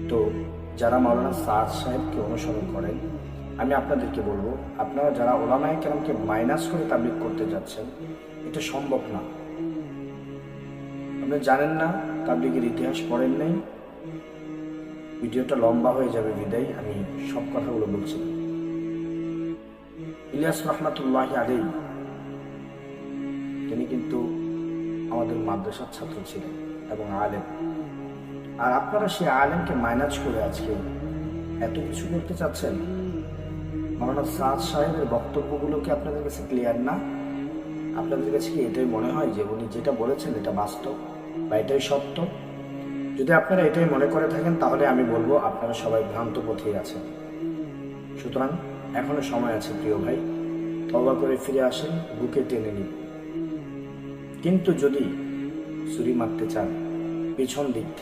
তো যারা মাওলানা সাদ সাহেবকে অনুসরণ করেন, আমি আপনাদেরকে বলবো, আপনারা যারা ওলামায়ে কেরামকে মাইনাস করে তাবলীগ করতে যাচ্ছেন, এটা সম্ভব না। আপনি জানেন না, তাবলীগের ইতিহাস পড়েন নাই। ভিডিওটা লম্বা হয়ে যাবে বিদায় আমি সব কথাগুলো বলছি। ইলিয়াস রহমাতুল্লাহি আলাইহি তিনি কিন্তু আমাদের মাদ্রাসার ছাত্র ছিলেন এবং আলেম। আর আপনারা সেই আলেমকে মাইনাস করে আজকে এত কিছু করতে চাচ্ছেন। মাওলানা সাদ সাহেবের বক্তব্যগুলোকে আপনাদের কাছে ক্লিয়ার না? আপনাদের কাছে কি এটাই মনে হয় যে উনি যেটা বলেছেন এটা বাস্তব বা এটাই সত্য? যদি আপনারা এটাই মনে করে থাকেন তাহলে আমি বলবো আপনারা সবাই ভ্রান্ত পথেই আছেন। সুতরাং এখনো সময় আছে প্রিয় ভাই, তওবা করে ফিরে আসেন, বুকে টেনে নিন। কিন্তু যদি ছুরি মারতে চান পেছন দিক